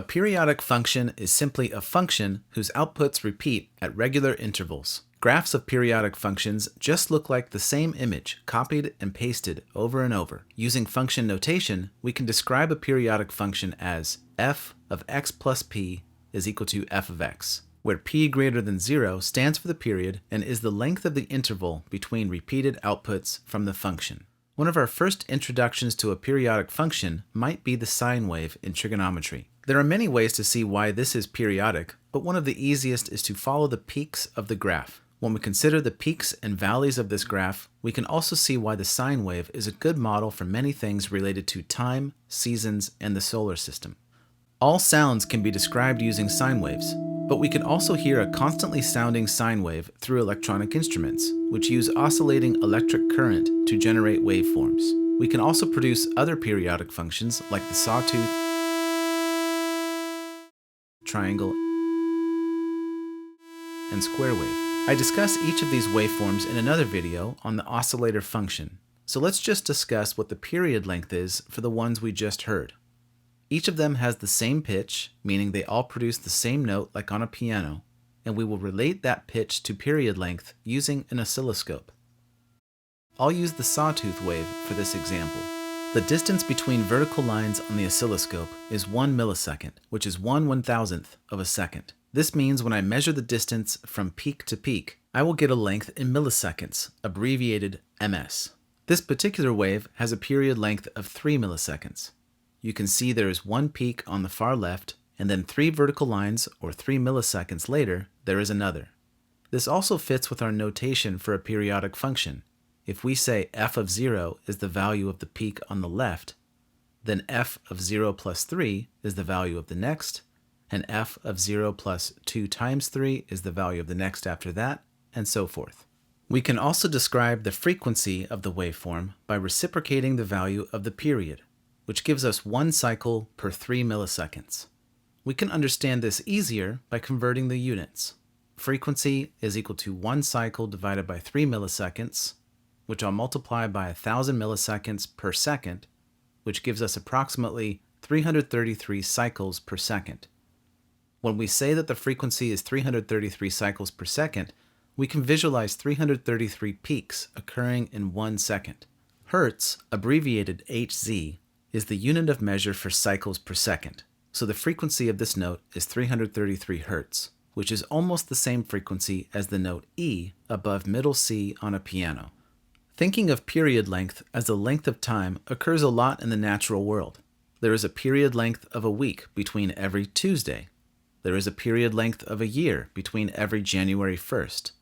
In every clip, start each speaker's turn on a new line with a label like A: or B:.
A: periodic function is simply a function whose outputs repeat at regular intervals. Graphs of periodic functions just look like the same image, copied and pasted over and over. Using function notation, we can describe a periodic function as f of x plus p is equal to f of x, where p greater than 0 stands for the period and is the length of the interval between repeated outputs from the function. One of our first introductions to a periodic function might be the sine wave in trigonometry. There are many ways to see why this is periodic, but one of the easiest is to follow the peaks of the graph. When we consider the peaks and valleys of this graph, we can also see why the sine wave is a good model for many things related to time, seasons, and the solar system. All sounds can be described using sine waves, but we can also hear a constantly sounding sine wave through electronic instruments, which use oscillating electric current to generate waveforms. We can also produce other periodic functions like the sawtooth, triangle, and square wave. I discuss each of these waveforms in another video on the oscillator function, so let's just discuss what the period length is for the ones we just heard. Each of them has the same pitch, meaning they all produce the same note like on a piano, and we will relate that pitch to period length using an oscilloscope. I'll use the sawtooth wave for this example. The distance between vertical lines on the oscilloscope is 1 millisecond, which is 1/1000th of a second. This means when I measure the distance from peak to peak, I will get a length in milliseconds, abbreviated ms. This particular wave has a period length of 3 milliseconds. You can see there is one peak on the far left, and then 3 vertical lines, or 3 milliseconds later, there is another. This also fits with our notation for a periodic function. If we say f of 0 is the value of the peak on the left, then f of 0 plus 3 is the value of the next, and f of 0 plus 2 times 3 is the value of the next after that, and so forth. We can also describe the frequency of the waveform by reciprocating the value of the period, which gives us 1 cycle per 3 milliseconds. We can understand this easier by converting the units. Frequency is equal to 1 cycle divided by 3 milliseconds, which I'll multiply by 1000 milliseconds per second, which gives us approximately 333 cycles per second. When we say that the frequency is 333 cycles per second, we can visualize 333 peaks occurring in 1 second. Hertz, abbreviated Hz, is the unit of measure for cycles per second, so the frequency of this note is 333 Hertz, which is almost the same frequency as the note E above middle C on a piano. Thinking of period length as the length of time occurs a lot in the natural world. There is a period length of a week between every Tuesday. There is a period length of a year between every January 1st.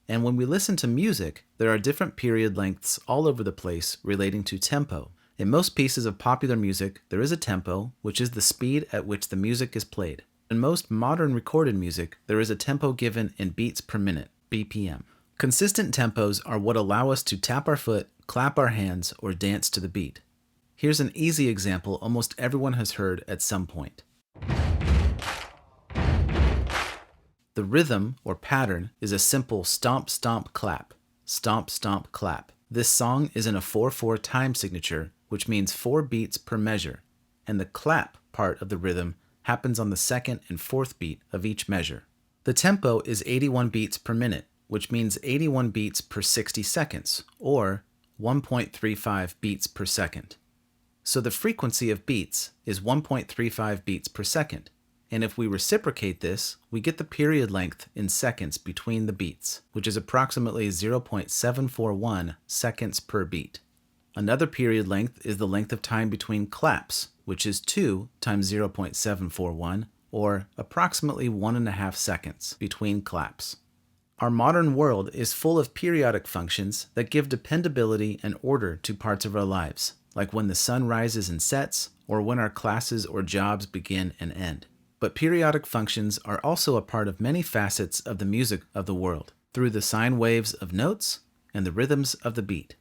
A: And when we listen to music, there are different period lengths all over the place relating to tempo. In most pieces of popular music, there is a tempo, which is the speed at which the music is played. In most modern recorded music, there is a tempo given in beats per minute, BPM. Consistent tempos are what allow us to tap our foot, clap our hands, or dance to the beat. Here's an easy example almost everyone has heard at some point. The rhythm, or pattern, is a simple stomp, stomp, clap. Stomp, stomp, clap. This song is in a 4/4 time signature, which means 4 beats per measure, and the clap part of the rhythm happens on the 2nd and 4th beat of each measure. The tempo is 81 beats per minute, which means 81 beats per 60 seconds, or 1.35 beats per second. So the frequency of beats is 1.35 beats per second. And if we reciprocate this, we get the period length in seconds between the beats, which is approximately 0.741 seconds per beat. Another period length is the length of time between claps, which is 2 times 0.741, or approximately 1.5 seconds between claps. Our modern world is full of periodic functions that give dependability and order to parts of our lives, like when the sun rises and sets, or when our classes or jobs begin and end. But periodic functions are also a part of many facets of the music of the world, through the sine waves of notes and the rhythms of the beat.